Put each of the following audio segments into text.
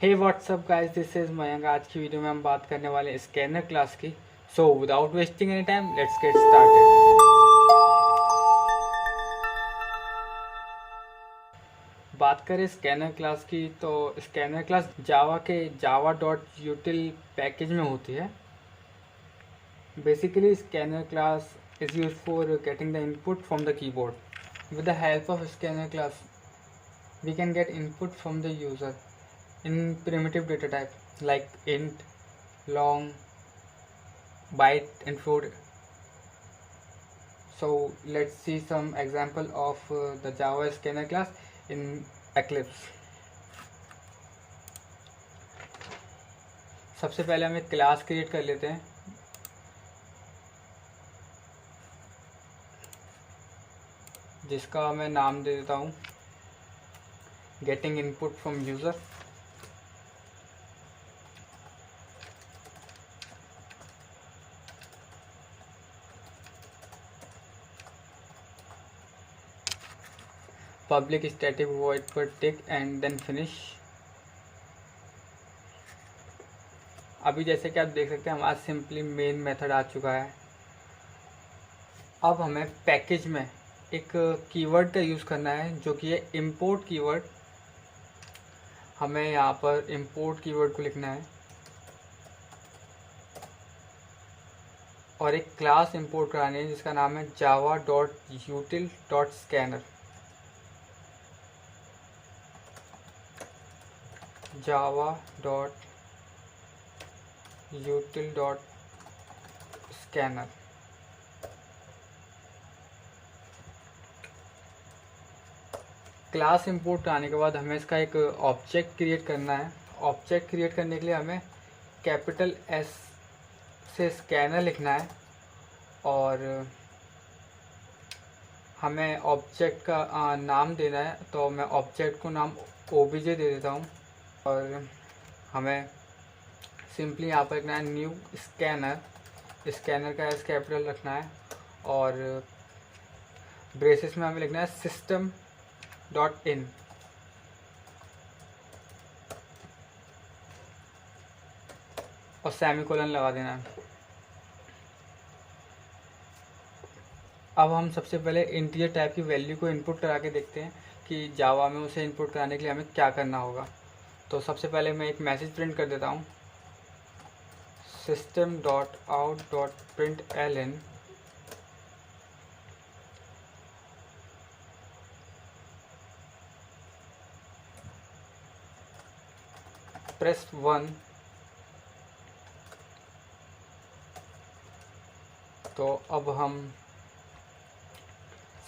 Hey what's up guys, this is Mayank. आज की video में हम बात करने वाले हैं स्कैनर क्लास की। So without wasting any time, let's get started. बात करें स्कैनर क्लास की, तो स्कैनर क्लास जावा के जावा डॉट यूटिल पैकेज में होती है। Basically scanner class is used for getting the input from the keyboard. With the help of scanner class, we can get input from the user in primitive data type like int, long, byte and float. So let's see some example of the Java scanner class in Eclipse. सबसे पहले हम एक class create कर लेते हैं जिसका मैं नाम दे देता हूँ getting input from user. Public static void पर टिक एंड देन फिनिश। अभी जैसे कि आप देख सकते हैं हमारा सिंपली मेन मेथड आ चुका है। अब हमें पैकेज में एक कीवर्ड का यूज़ करना है जो कि है इंपोर्ट कीवर्ड। हमें यहाँ पर इंपोर्ट कीवर्ड को लिखना है और एक क्लास इंपोर्ट करानी है जिसका नाम है Java dot यूटिल dot scanner. Java dot यूटिल dot scanner. Class import कराने के बाद हमें इसका एक ऑब्जेक्ट क्रिएट करना है। ऑब्जेक्ट क्रिएट करने के लिए हमें कैपिटल एस से स्कैनर लिखना है और हमें ऑब्जेक्ट का नाम देना है। तो मैं ऑब्जेक्ट को नाम ओबीजे दे देता हूँ और हमें सिंपली यहाँ पर लिखना है न्यू स्कैनर। स्कैनर का एस कैपिटल रखना है और ब्रेसेस में हमें लिखना है सिस्टम डॉट इन। और सेमीकोलन लगा देना है। अब हम सबसे पहले इंटीजर टाइप की वैल्यू को इनपुट करा के देखते हैं कि जावा में उसे इनपुट कराने के लिए हमें क्या करना होगा। तो सबसे पहले मैं एक मैसेज प्रिंट कर देता हूँ, system dot out dot print L N press 1। तो अब हम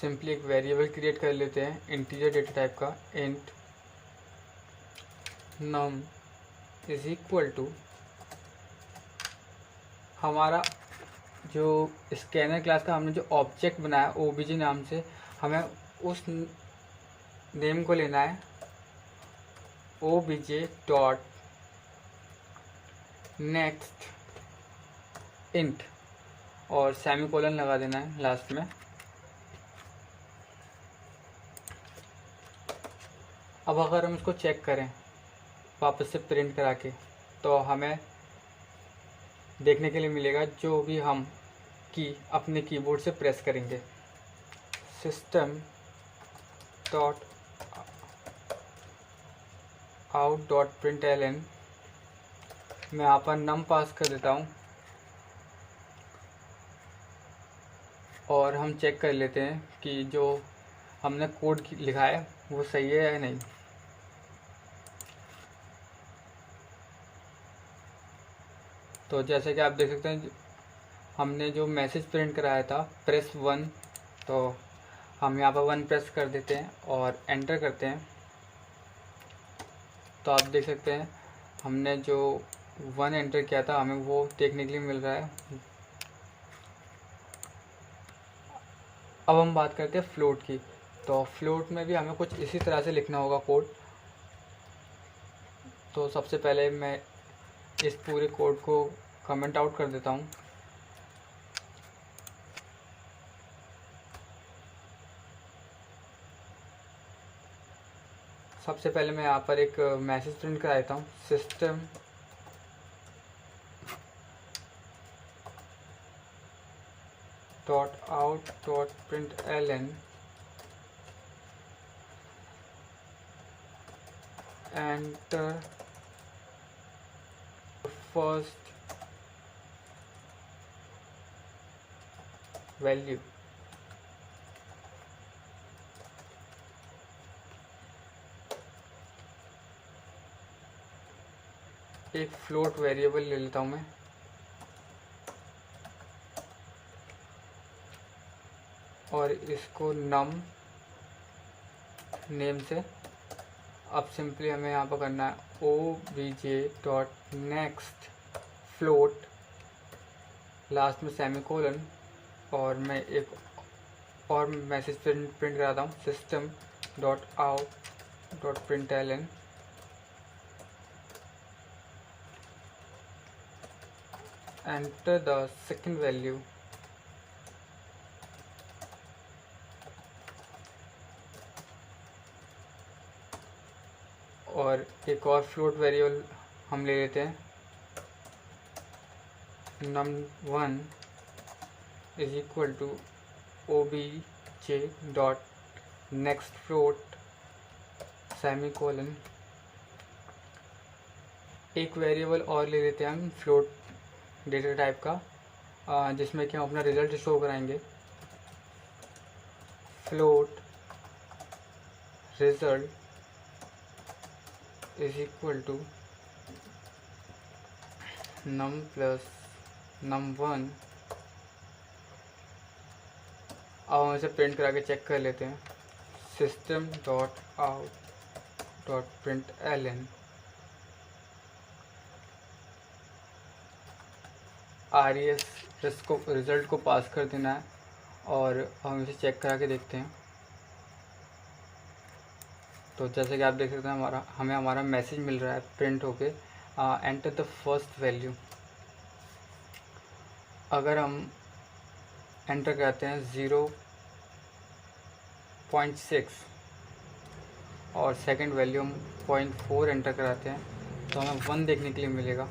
सिंपली एक वेरिएबल क्रिएट कर लेते हैं इंटीजर डेटा टाइप का, int num is equal to हमारा जो स्कैनर क्लास का हमने जो ऑब्जेक्ट बनाया ओबीजे नाम से, हमें उस नेम को लेना है ओबीजे डॉट नेक्स्ट इंट और सेमीकोलन लगा देना है लास्ट में। अब अगर हम इसको चेक करें वापस से प्रिंट करा के, तो हमें देखने के लिए मिलेगा जो भी हम की अपने कीबोर्ड से प्रेस करेंगे, system dot out dot print L N. मैं यहाँ पर नम पास कर देता हूँ और हम चेक कर लेते हैं कि जो हमने कोड लिखा है वो सही है या नहीं। तो जैसे कि आप देख सकते हैं हमने जो मैसेज प्रिंट कराया था प्रेस 1, तो हम यहाँ पर 1 प्रेस कर देते हैं और एंटर करते हैं। तो आप देख सकते हैं हमने जो 1 एंटर किया था हमें वो देखने के लिए मिल रहा है। अब हम बात करते हैं फ्लोट की। तो फ्लोट में भी हमें कुछ इसी तरह से लिखना होगा कोड। तो सबसे पहले मैं इस पूरे कोड को कमेंट आउट कर देता हूँ। सबसे पहले मैं यहाँ पर एक मैसेज प्रिंट करा देता हूँ, system dot out dot print ln enter first value. एक फ्लोट वेरिएबल ले लेता हूँ मैं, और इसको नम नेम से। अब सिंपली हमें यहाँ पर करना है obj नेक्स्ट फ्लोट, लास्ट में सेमीकोलन, और मैं एक और मैसेज प्रिंट कराता हूँ, system dot out dot print ln enter the second value. और एक और फ्लोट वेरिएबल हम ले लेते हैं, num1 is equal to obj dot next float semicolon. एक वेरिएबल और ले लेते हैं हम फ्लोट डेटा टाइप का, जिसमें कि हम अपना रिजल्ट शो कराएंगे, float result is equal to num plus num1। अब हम इसे प्रिंट करा के चेक कर लेते हैं, system dot out dot print ln RES इसको रिज़ल्ट को पास कर देना है, और हम इसे चेक करा के देखते हैं। तो जैसे कि आप देख सकते हैं हमें हमारा मैसेज मिल रहा है प्रिंट होके, एंटर द फर्स्ट वैल्यू। अगर हम एंटर करते हैं 0.6 और सेकंड वैल्यू हम 0.4 एंटर कराते हैं, तो हमें 1 देखने के लिए मिलेगा।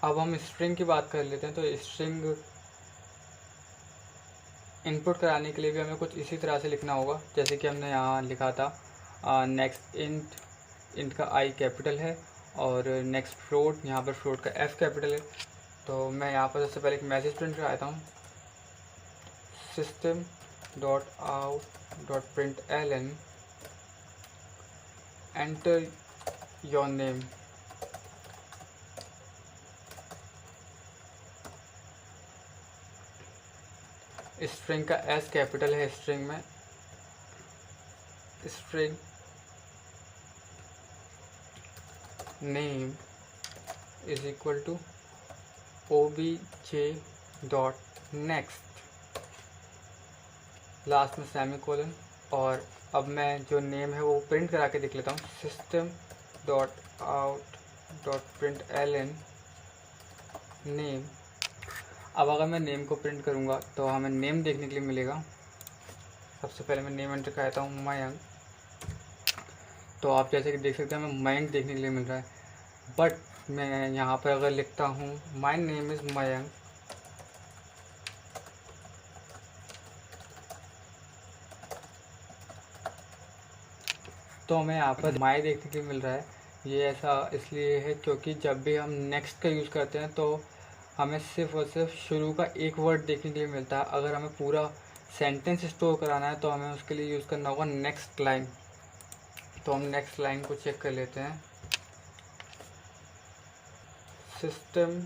अब हम स्ट्रिंग की बात कर लेते हैं। तो स्ट्रिंग इनपुट कराने के लिए भी हमें कुछ इसी तरह से लिखना होगा, जैसे कि हमने यहाँ लिखा था नेक्स्ट इंट का I कैपिटल है, और नेक्स्ट फ्लोट, यहाँ पर फ्लोट का F कैपिटल है। तो मैं यहाँ पर सबसे पहले एक मैसेज प्रिंट कराता हूँ, system dot out dot print ln enter your name. String का S कैपिटल है स्ट्रिंग में, string name is equal to obj dot next, last में सेमीकोलन। और अब मैं जो नेम है वो प्रिंट करा के देख लेता हूँ, system dot out dot print Elon name. अब अगर मैं नेम को प्रिंट करूँगा तो हमें नेम देखने के लिए मिलेगा। सबसे पहले मैं नेम एंटर कराता हूँ मयंक, तो आप जैसे कि देख सकते हैं हमें मयंक देखने के लिए मिल रहा है। बट मैं यहाँ पर अगर लिखता हूँ माय नेम इज़ मयंक, तो हमें यहाँ पर माय देखने के लिए मिल रहा है। ये ऐसा इसलिए है क्योंकि जब भी हम नेक्स्ट का यूज़ करते हैं तो हमें सिर्फ और सिर्फ शुरू का एक वर्ड देखने के लिए मिलता है। अगर हमें पूरा सेंटेंस स्टोर कराना है तो हमें उसके लिए यूज़ करना होगा नेक्स्ट लाइन। तो हम नेक्स्ट लाइन को चेक कर लेते हैं, system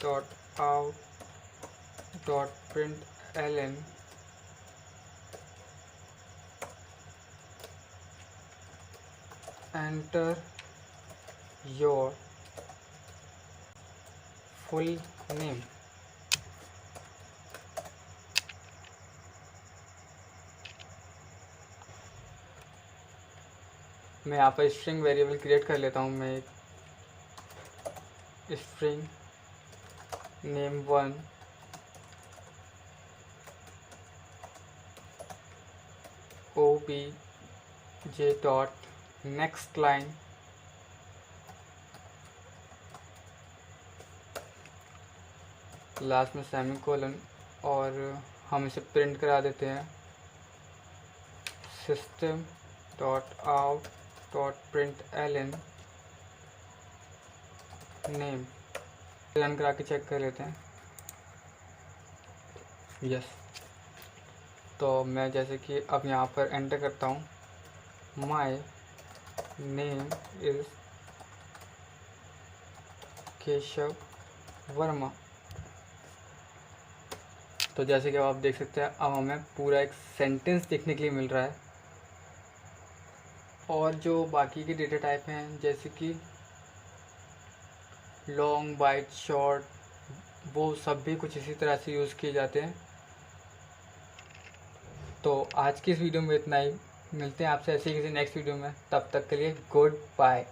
dot out dot print ln enter your full name. मैं यहाँ पर स्ट्रिंग वेरिएबल क्रिएट कर लेता हूँ। मैं एक स्ट्रिंग नेम1 obj dot next line last में सेमीकोलन, और हम इसे प्रिंट करा देते हैं system dot out dot print Elon name. Run करा के चेक कर लेते हैं। यस, तो मैं जैसे कि अब यहाँ पर एंटर करता हूँ my name is Keshav Verma. तो जैसे कि आप देख सकते हैं अब हमें पूरा एक सेंटेंस देखने के लिए मिल रहा है। और जो बाकी के डेटा टाइप हैं जैसे कि लॉन्ग, बाइट, शॉर्ट, वो सब भी कुछ इसी तरह से यूज़ किए जाते हैं। तो आज की इस वीडियो में इतना ही। मिलते हैं आपसे ऐसे ही किसी नेक्स्ट वीडियो में। तब तक के लिए गुड बाय।